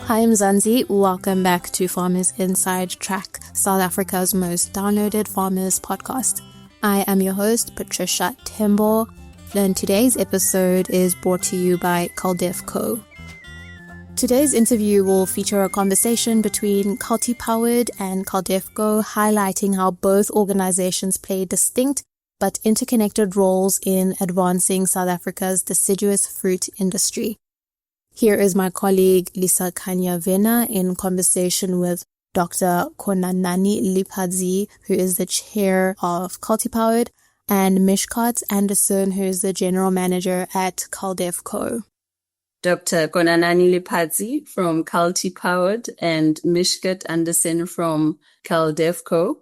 Hi, I'm Zanzi. Welcome back to Farmers Inside Track, South Africa's most downloaded farmers podcast. I am your host, Patricia Tembo, and today's episode is brought to you by Culdevco. Today's interview will feature a conversation between Cultipowered and Culdevco, highlighting how both organizations play distinct but interconnected roles in advancing South Africa's deciduous fruit industry. Here is my colleague Lisa Kanyavena in conversation with Dr. Konanani Liphadzi, who is the chair of Cultipowered, and Mishkaat Anderson, who is the general manager at Culdevco. Dr. Konanani Liphadzi from Cultipowered and Mishkaat Anderson from Culdevco.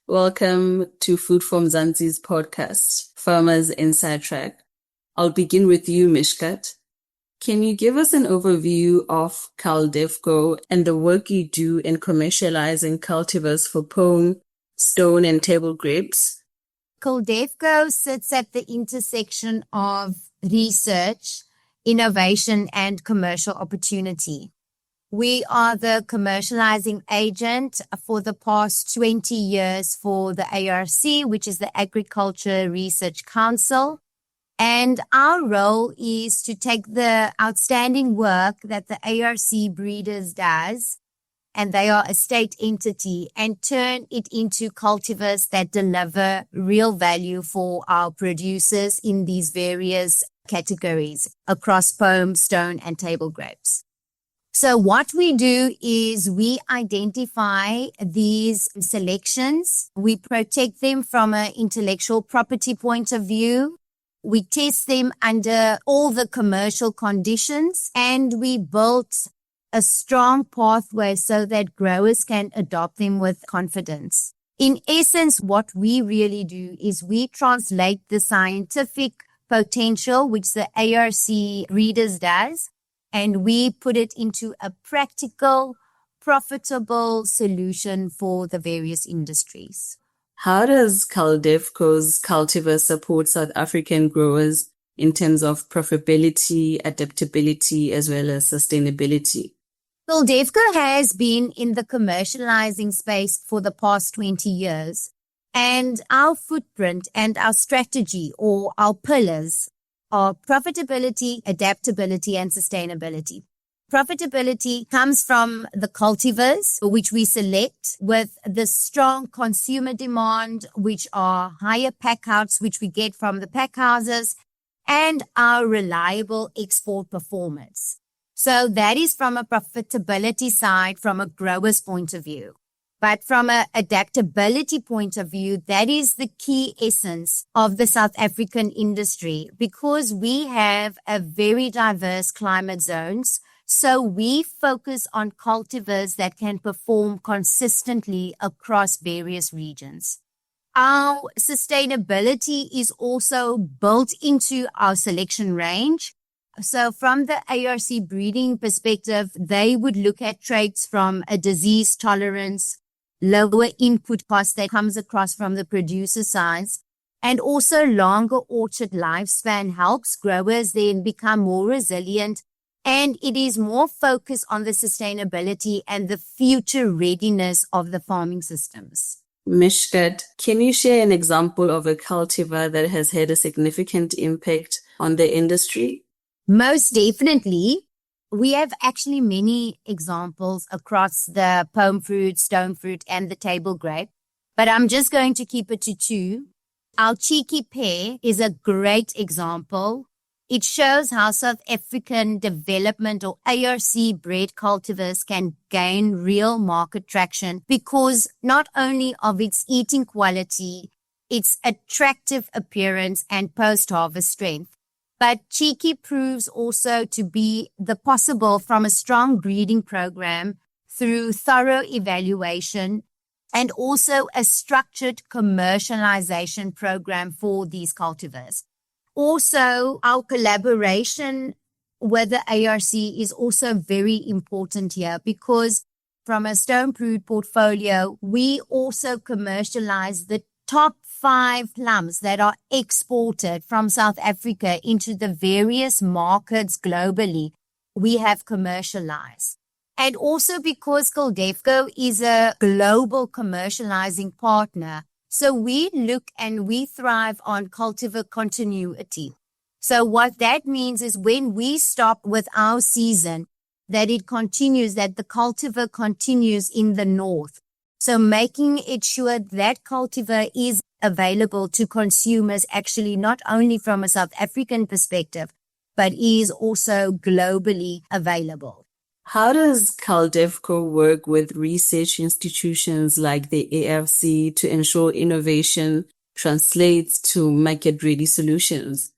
Welcome to Food from Zanzi's podcast, Farmers Inside Track. I'll begin with you, Mishkaat. Can you give us an overview of Culdevco and the work you do in commercializing cultivars for pome, stone, and table grapes? Culdevco sits at the intersection of research, innovation, and commercial opportunity. We are the commercializing agent for the past 20 years for the ARC, which is the Agriculture Research Council. And our role is to take the outstanding work that the ARC breeders does, and they are a state entity, and turn it into cultivars that deliver real value for our producers in these various categories across pome, stone, and table grapes. So what we do is we identify these selections. We protect them from an intellectual property point of view. We test them under all the commercial conditions, and we built a strong pathway so that growers can adopt them with confidence. In essence, what we really do is we translate the scientific potential, which the ARC breeders does, and we put it into a practical, profitable solution for the various industries. How does Culdevco's cultivar support South African growers in terms of profitability, adaptability, as well as sustainability? Culdevco has been in the commercializing space for the past 20 years, and our footprint and our strategy, or our pillars, are profitability, adaptability, and sustainability. Profitability comes from the cultivars, which we select with the strong consumer demand, which are higher packouts, which we get from the pack houses, and our reliable export performance. So that is from a profitability side, from a grower's point of view. But from an adaptability point of view, that is the key essence of the South African industry, because we have a very diverse climate zones. So we focus on cultivars that can perform consistently across various regions. Our sustainability is also built into our selection range. So from the ARC breeding perspective, they would look at traits from a disease tolerance, lower input cost that comes across from the producer side, and also longer orchard lifespan helps growers then become more resilient. And it is more focused on the sustainability and the future readiness of the farming systems. Mishkaat, can you share an example of a cultivar that has had a significant impact on the industry? Most definitely. We have actually many examples across the pome fruit, stone fruit, and the table grape, but I'm just going to keep it to two. Our cheeky pear is a great example. It shows how South African development or ARC-bred cultivars can gain real market traction because not only of its eating quality, its attractive appearance and post-harvest strength, but cheeky proves also to be the possible from a strong breeding program through thorough evaluation and also a structured commercialization program for these cultivars. Also, our collaboration with the ARC is also very important here because from a stone fruit portfolio, we also commercialize the top 5 plums that are exported from South Africa into the various markets globally. We have commercialized. And also because Culdevco is a global commercializing partner. So we look and we thrive on cultivar continuity. So what that means is when we stop with our season, that it continues, that the cultivar continues in the north. So making it sure that cultivar is available to consumers actually not only from a South African perspective, but is also globally available. How does Culdevco work with research institutions like the ARC to ensure innovation translates to market-ready solutions?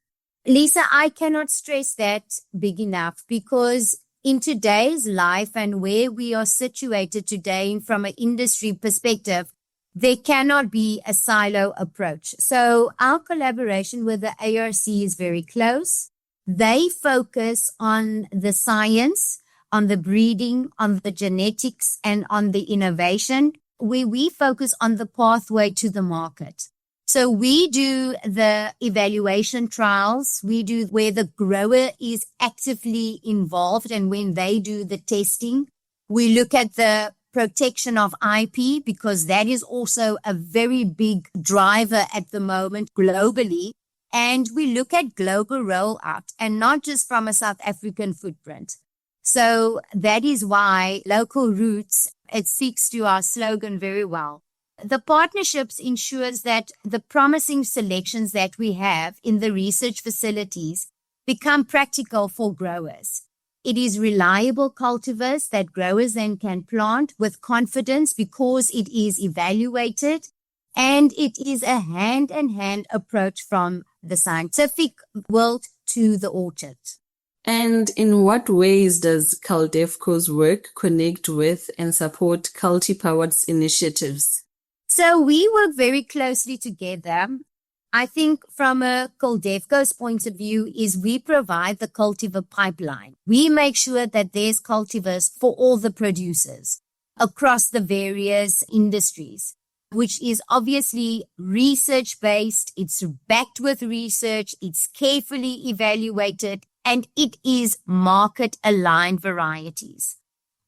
Lisa, I cannot stress that big enough because in today's life and where we are situated today from an industry perspective, there cannot be a silo approach. So our collaboration with the ARC is very close. They focus on the science, on the breeding, on the genetics, and on the innovation, where we focus on the pathway to the market. So we do the evaluation trials. We do where the grower is actively involved and when they do the testing. We look at the protection of IP because that is also a very big driver at the moment globally. And we look at global rollout and not just from a South African footprint. So that is why local roots, it speaks to our slogan very well. The partnerships ensures that the promising selections that we have in the research facilities become practical for growers. It is reliable cultivars that growers then can plant with confidence because it is evaluated, and it is a hand-in-hand approach from the scientific world to the orchard. And in what ways does Culdevco's work connect with and support Cultipowered's initiatives? So we work very closely together. I think from a Culdevco's point of view is we provide the cultivar pipeline. We make sure that there's cultivars for all the producers across the various industries, which is obviously research-based. It's backed with research. It's carefully evaluated, and it is market-aligned varieties.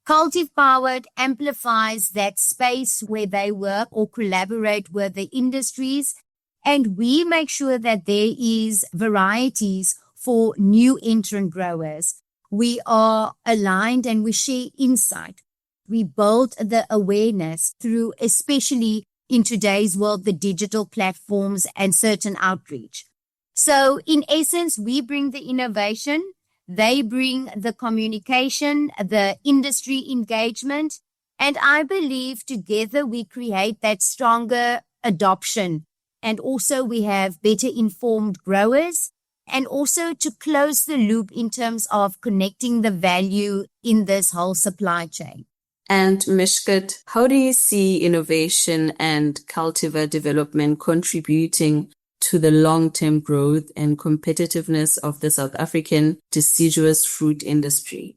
Cultipowered amplifies that space where they work or collaborate with the industries, and we make sure that there is varieties for new entrant growers. We are aligned and we share insight. We build the awareness through, especially in today's world, the digital platforms and certain outreach. So in essence, we bring the innovation, they bring the communication, the industry engagement, and I believe together we create that stronger adoption. And also we have better informed growers, and also to close the loop in terms of connecting the value in this whole supply chain. And Mishkaat, how do you see innovation and cultivar development contributing to the long-term growth and competitiveness of the South African deciduous fruit industry?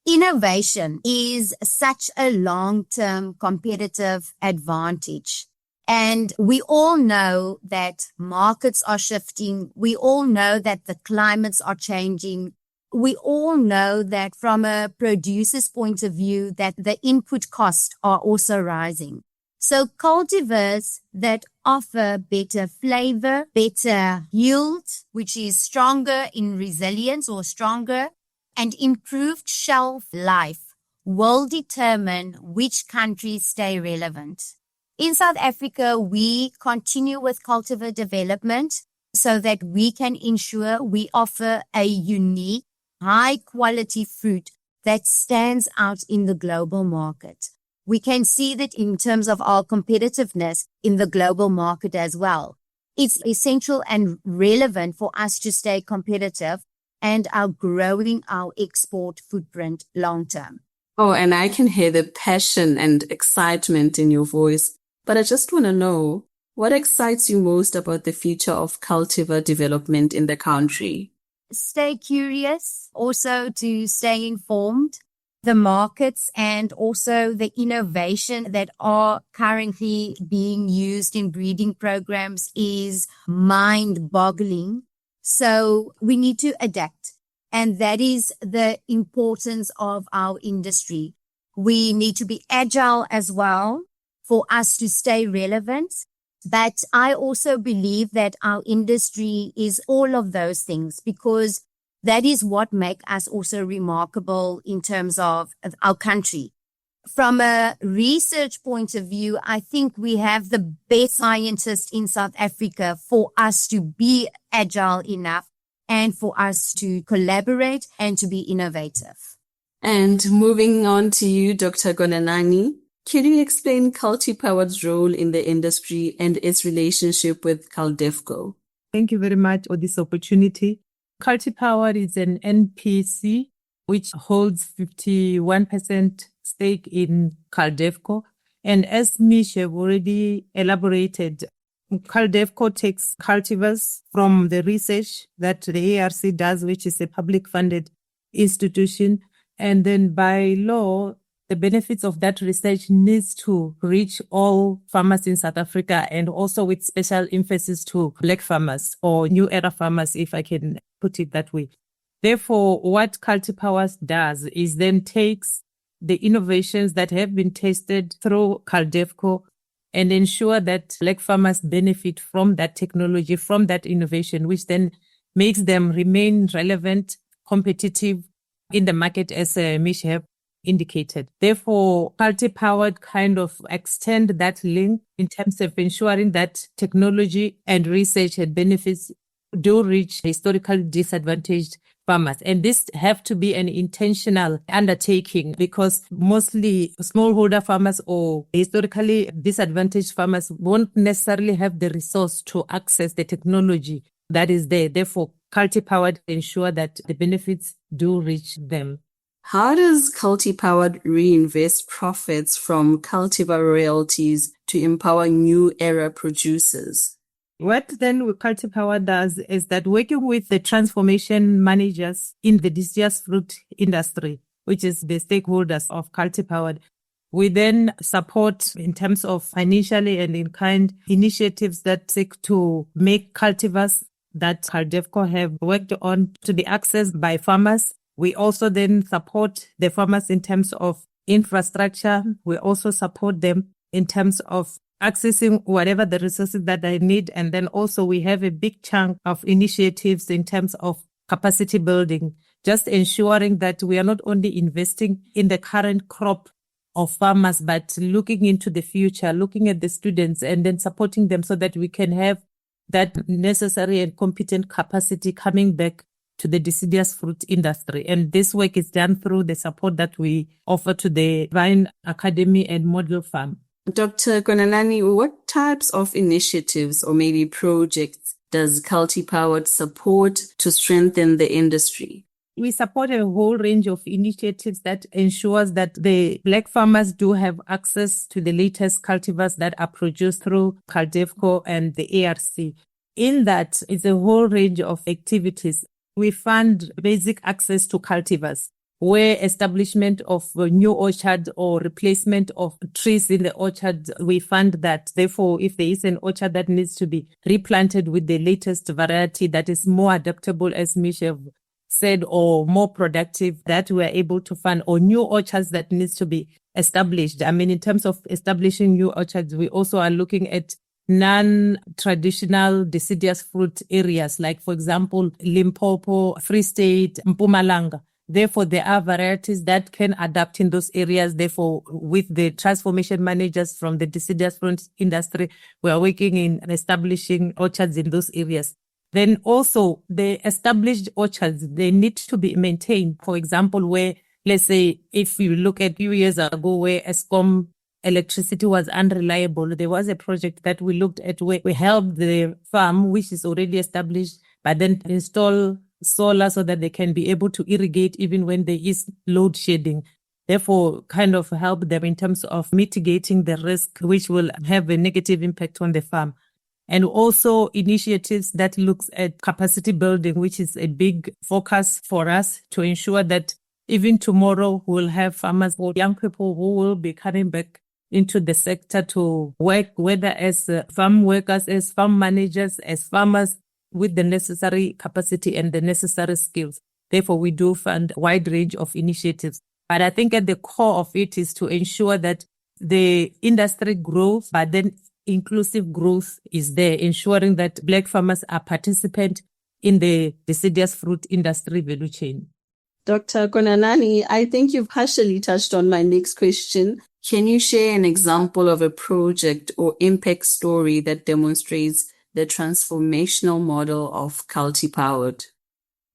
Innovation is such a long-term competitive advantage. And we all know that markets are shifting. We all know that the climates are changing. We all know that from a producer's point of view, that the input costs are also rising. So cultivars that offer better flavor, better yield, which is stronger in resilience or stronger, and improved shelf life will determine which countries stay relevant. In South Africa, we continue with cultivar development so that we can ensure we offer a unique, high-quality fruit that stands out in the global market. We can see that in terms of our competitiveness in the global market as well. It's essential and relevant for us to stay competitive and are growing our export footprint long term. Oh, and I can hear the passion and excitement in your voice. But I just want to know, what excites you most about the future of cultivar development in the country? Stay curious, also to stay informed, the markets and also the innovation that are currently being used in breeding programs is mind-boggling. So we need to adapt. And that is the importance of our industry. We need to be agile as well for us to stay relevant. But I also believe that our industry is all of those things, because that is what makes us also remarkable in terms of our country. From a research point of view, I think we have the best scientists in South Africa for us to be agile enough and for us to collaborate and to be innovative. And moving on to you, Dr. Konanani, can you explain Cultipowered's role in the industry and its relationship with Culdevco? Thank you very much for this opportunity. Cultipowered is an NPC which holds 51% stake in Culdevco. And as Mish have already elaborated, Culdevco takes cultivars from the research that the ARC does, which is a public funded institution. And then by law, the benefits of that research needs to reach all farmers in South Africa, and also with special emphasis to Black farmers or new era farmers, if I can put it that way. Therefore, what Cultipowered does is then takes the innovations that have been tested through Culdevco and ensure that Black farmers benefit from that technology, from that innovation, which then makes them remain relevant, competitive in the market, as Mish have indicated. Therefore, Cultipowered kind of extend that link in terms of ensuring that technology and research and benefits do reach historically disadvantaged farmers. And this have to be an intentional undertaking, because mostly smallholder farmers or historically disadvantaged farmers won't necessarily have the resource to access the technology that is there. Therefore, Cultipowered ensure that the benefits do reach them. How does Cultipowered reinvest profits from cultivar royalties to empower new era producers? What then Cultipowered does is that working with the transformation managers in the deciduous fruit industry, which is the stakeholders of Cultipowered, we then support in terms of financially and in kind initiatives that seek to make cultivars that Culdevco have worked on to be accessed by farmers. We also then support the farmers in terms of infrastructure. We also support them in terms of accessing whatever the resources that they need. And then also we have a big chunk of initiatives in terms of capacity building, just ensuring that we are not only investing in the current crop of farmers, but looking into the future, looking at the students and then supporting them so that we can have that necessary and competent capacity coming back to the deciduous fruit industry. And this work is done through the support that we offer to the Vine Academy and Model Farm. Dr. Konanani, what types of initiatives or maybe projects does Cultipowered support to strengthen the industry? We support a whole range of initiatives that ensures that the Black farmers do have access to the latest cultivars that are produced through Culdevco and the ARC. In that is a whole range of activities. We fund basic access to cultivars, where establishment of a new orchard or replacement of trees in the orchard, we fund that. Therefore, if there is an orchard that needs to be replanted with the latest variety that is more adaptable, as Michelle said, or more productive, that we are able to fund, or new orchards that needs to be established. I mean, in terms of establishing new orchards, we also are looking at non-traditional deciduous fruit areas, like, for example, Limpopo, Free State, Mpumalanga. Therefore, there are varieties that can adapt in those areas. Therefore, with the transformation managers from the deciduous fruit industry, we are working in establishing orchards in those areas. Then also the established orchards, they need to be maintained. For example, where, let's say, if you look at a few years ago where Eskom electricity was unreliable, there was a project that we looked at where we helped the farm, which is already established, but then install solar so that they can be able to irrigate even when there is load shedding. Therefore, kind of help them in terms of mitigating the risk, which will have a negative impact on the farm. And also initiatives that looks at capacity building, which is a big focus for us to ensure that even tomorrow we'll have farmers or young people who will be coming back into the sector to work, whether as farm workers, as farm managers, as farmers, with the necessary capacity and the necessary skills. Therefore, we do fund a wide range of initiatives. But I think at the core of it is to ensure that the industry grows, but then inclusive growth is there, ensuring that Black farmers are participant in the deciduous fruit industry value chain. Dr. Konanani, I think you've partially touched on my next question. Can you share an example of a project or impact story that demonstrates the transformational model of Cultipowered?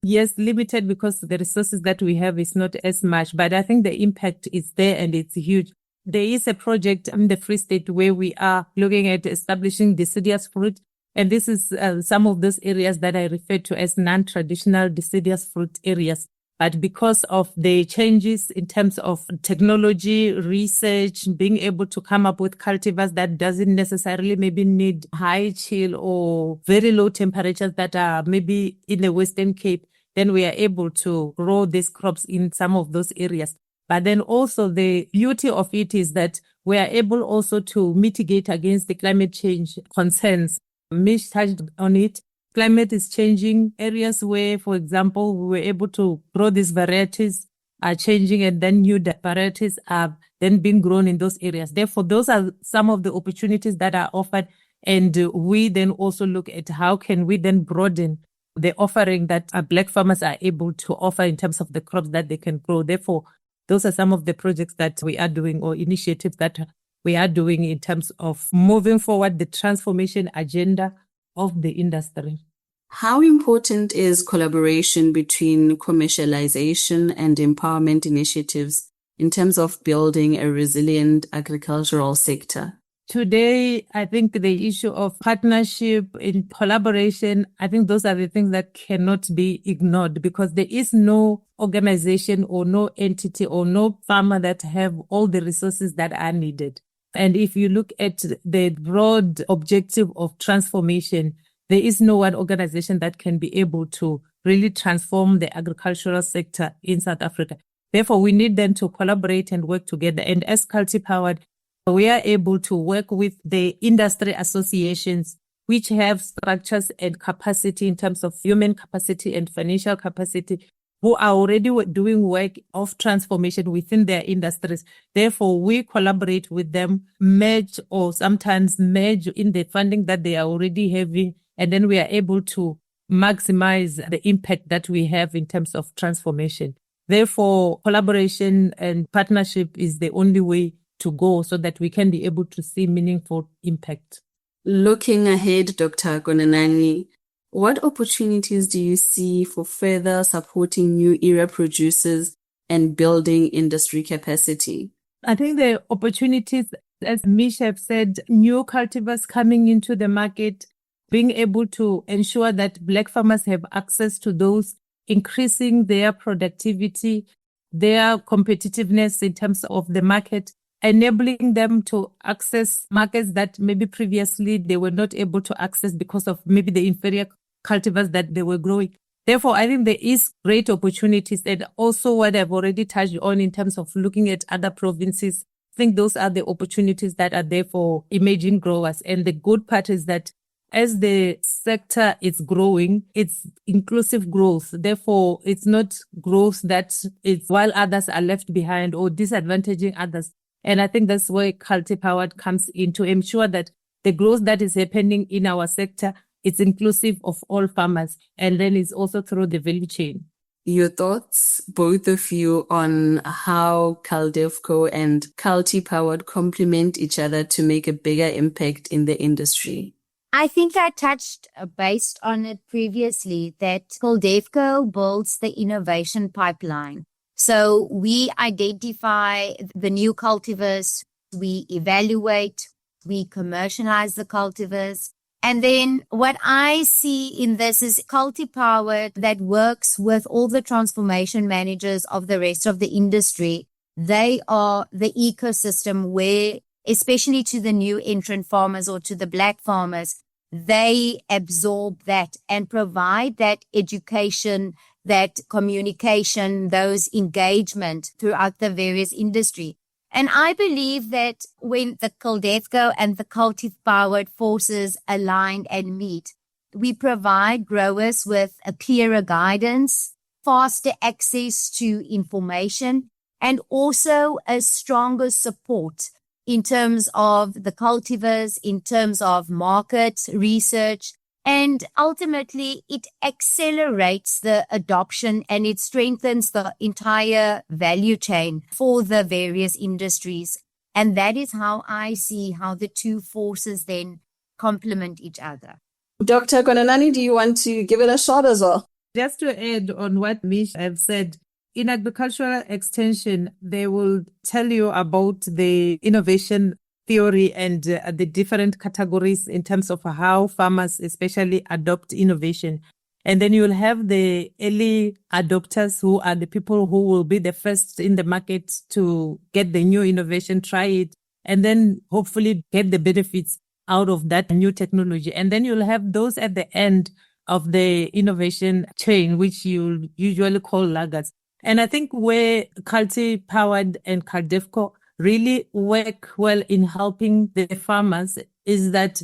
Yes, limited because the resources that we have is not as much, but I think the impact is there and it's huge. There is a project in the Free State where we are looking at establishing deciduous fruit. And this is some of those areas that I refer to as non-traditional deciduous fruit areas. But because of the changes in terms of technology, research, being able to come up with cultivars that doesn't necessarily maybe need high chill or very low temperatures that are maybe in the Western Cape, then we are able to grow these crops in some of those areas. But then also the beauty of it is that we are able also to mitigate against the climate change concerns. Mish touched on it. Climate is changing. Areas where, for example, we were able to grow these varieties are changing, and then new varieties are then being grown in those areas. Therefore, those are some of the opportunities that are offered. And we then also look at how can we then broaden the offering that our Black farmers are able to offer in terms of the crops that they can grow. Therefore, those are some of the projects that we are doing or initiatives that we are doing in terms of moving forward the transformation agenda of the industry. How important is collaboration between commercialization and empowerment initiatives in terms of building a resilient agricultural sector? Today, I think the issue of partnership and collaboration, I think those are the things that cannot be ignored because there is no organization or no entity or no farmer that have all the resources that are needed. And if you look at the broad objective of transformation, there is no one organization that can be able to really transform the agricultural sector in South Africa. Therefore, we need them to collaborate and work together. And as Cultipowered, we are able to work with the industry associations, which have structures and capacity in terms of human capacity and financial capacity, who are already doing work of transformation within their industries. Therefore, we collaborate with them, merge or sometimes merge in the funding that they are already having, and then we are able to maximize the impact that we have in terms of transformation. Therefore, collaboration and partnership is the only way to go so that we can be able to see meaningful impact. Looking ahead, Dr. Konanani, what opportunities do you see for further supporting new era producers and building industry capacity? I think the opportunities, as Mish have said, new cultivars coming into the market, being able to ensure that Black farmers have access to those, increasing their productivity, their competitiveness in terms of the market, enabling them to access markets that maybe previously they were not able to access because of maybe the inferior cultivars that they were growing. Therefore, I think there is great opportunities, and also what I've already touched on in terms of looking at other provinces. I think those are the opportunities that are there for emerging growers. And the good part is that as the sector is growing, it's inclusive growth. Therefore, it's not growth that is while others are left behind or disadvantaging others. And I think that's where Cultipowered comes in to ensure that the growth that is happening in our sector is inclusive of all farmers, and then it's also through the value chain. Your thoughts, both of you, on how Culdevco and Cultipowered complement each other to make a bigger impact in the industry? I think I touched based on it previously that Culdevco builds the innovation pipeline. So we identify the new cultivars, we evaluate, we commercialize the cultivars. And then what I see in this is Cultipowered that works with all the transformation managers of the rest of the industry. They are the ecosystem where, especially to the new entrant farmers or to the Black farmers, they absorb that and provide that education, that communication, those engagement throughout the various industry. And I believe that when the Culdevco and the Cultipowered forces align and meet, we provide growers with a clearer guidance, faster access to information, and also a stronger support in terms of the cultivars, in terms of market research, and ultimately it accelerates the adoption and it strengthens the entire value chain for the various industries. And that is how I see how the two forces then complement each other. Dr. Konanani, do you want to give it a shot as well? Just to add on what Mish have said, in agricultural extension, they will tell you about the innovation theory and the different categories in terms of how farmers especially adopt innovation. And then you'll have the early adopters who are the people who will be the first in the market to get the new innovation, try it, and then hopefully get the benefits out of that new technology. And then you'll have those at the end of the innovation chain, which you usually call laggards. And I think where Cultipowered and Culdevco really work well in helping the farmers is that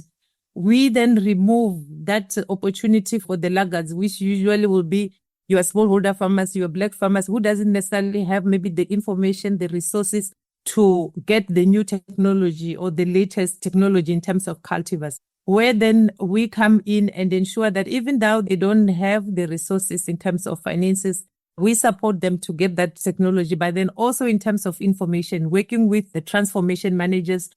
we then remove that opportunity for the laggards, which usually will be your smallholder farmers, your black farmers, who doesn't necessarily have maybe the information, the resources to get the new technology or the latest technology in terms of cultivars, where then we come in and ensure that even though they don't have the resources in terms of finances, we support them to get that technology, but then also in terms of information, working with the transformation managers,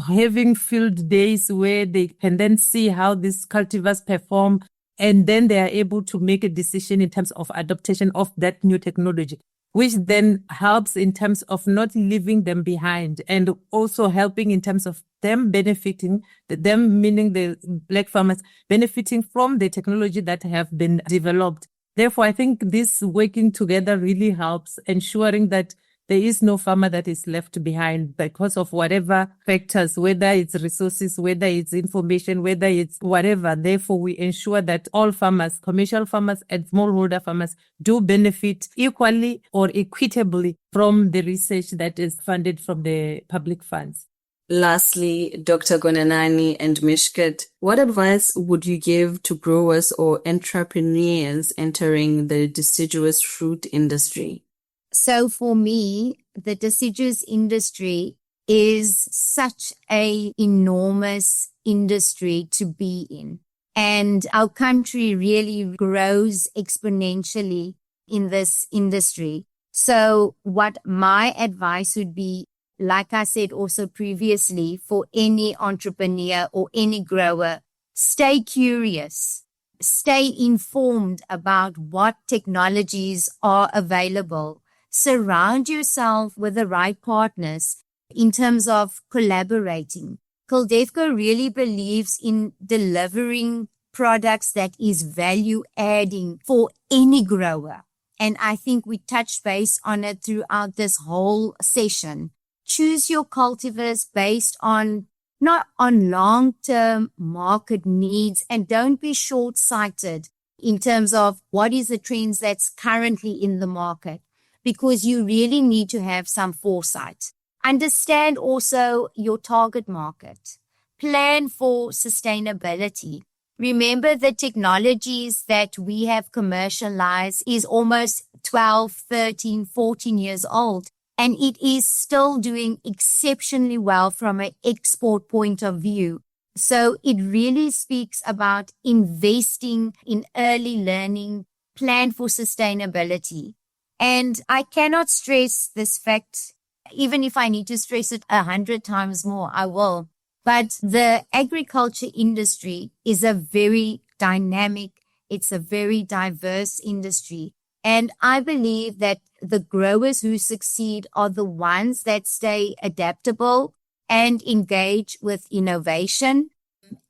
having field days where they can then see how these cultivars perform, and then they are able to make a decision in terms of adaptation of that new technology, which then helps in terms of not leaving them behind and also helping in terms of them benefiting, them meaning the black farmers benefiting from the technology that have been developed. Therefore, I think this working together really helps ensuring that there is no farmer that is left behind because of whatever factors, whether it's resources, whether it's information, whether it's whatever. Therefore, we ensure that all farmers, commercial farmers and smallholder farmers, do benefit equally or equitably from the research that is funded from the public funds. Lastly, Dr. Konanani and Mishkaat, what advice would you give to growers or entrepreneurs entering the deciduous fruit industry? So for me, the deciduous industry is such an enormous industry to be in. And our country really grows exponentially in this industry. So what my advice would be, like I said also previously, for any entrepreneur or any grower, stay curious, stay informed about what technologies are available. Surround yourself with the right partners in terms of collaborating. Culdevco really believes in delivering products that is value adding for any grower. And I think we touched base on it throughout this whole session. Choose your cultivars based on not on long-term market needs, and don't be short-sighted in terms of what is the trends that's currently in the market, because you really need to have some foresight. Understand also your target market. Plan for sustainability. Remember the technologies that we have commercialized is almost 12, 13, 14 years old. And it is still doing exceptionally well from an export point of view. So it really speaks about investing in early learning, plan for sustainability. And I cannot stress this fact, even if I need to stress it 100 times more, I will. But the agriculture industry is a very dynamic, it's a very diverse industry. And I believe that the growers who succeed are the ones that stay adaptable and engage with innovation,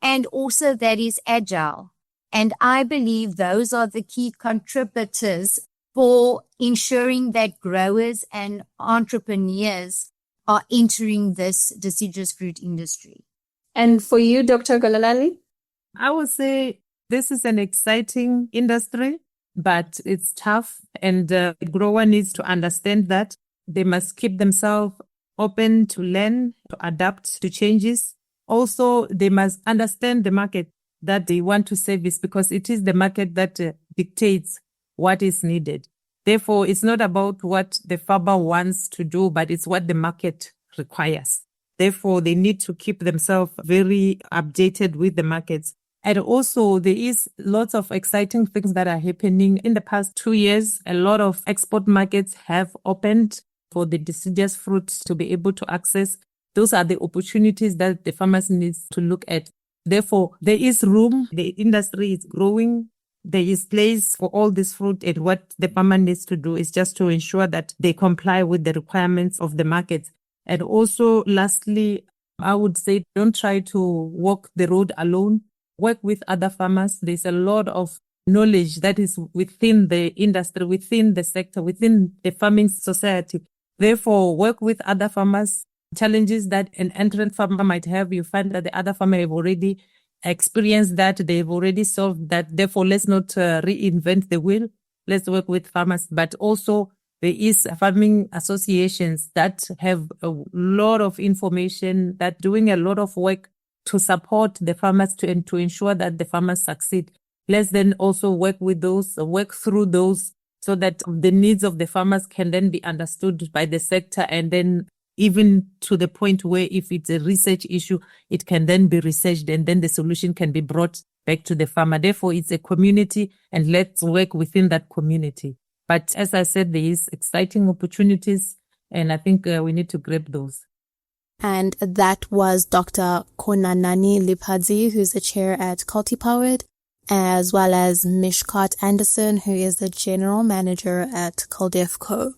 and also that is agile. And I believe those are the key contributors for ensuring that growers and entrepreneurs are entering this deciduous fruit industry. And for you, Dr. Konanani? I would say this is an exciting industry, but it's tough, and the grower needs to understand that they must keep themselves open to learn, to adapt to changes. Also, they must understand the market that they want to service, because it is the market that dictates what is needed. Therefore, it's not about what the farmer wants to do, but it's what the market requires. Therefore, they need to keep themselves very updated with the markets. And also, there is lots of exciting things that are happening. In the past 2 years, a lot of export markets have opened for the deciduous fruits to be able to access. Those are the opportunities that the farmers need to look at. Therefore, there is room. The industry is growing. There is place for all this fruit, and what the farmer needs to do is just to ensure that they comply with the requirements of the market. And also, lastly, I would say don't try to walk the road alone. Work with other farmers. There's a lot of knowledge that is within the industry, within the sector, within the farming society. Therefore, work with other farmers. Challenges that an entrant farmer might have, you find that the other farmer have already experienced that, they've already solved that. Therefore, let's not reinvent the wheel. Let's work with farmers. But also, there is farming associations that have a lot of information, that doing a lot of work to support the farmers and to ensure that the farmers succeed. Let's then also work with those, work through those, so that the needs of the farmers can then be understood by the sector, and then even to the point where if it's a research issue, it can then be researched and then the solution can be brought back to the farmer. Therefore, it's a community, and let's work within that community. But as I said, there is exciting opportunities, and I think we need to grab those. And that was Dr. Konanani Liphadzi, who's the chair at Cultipowered, as well as Mishkaat Anderson, who is the general manager at Culdevco.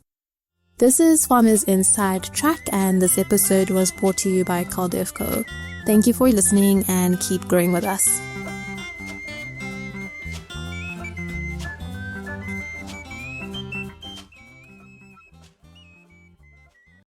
This is Farmers Inside Track, and this episode was brought to you by Culdevco. Thank you for listening, and keep growing with us.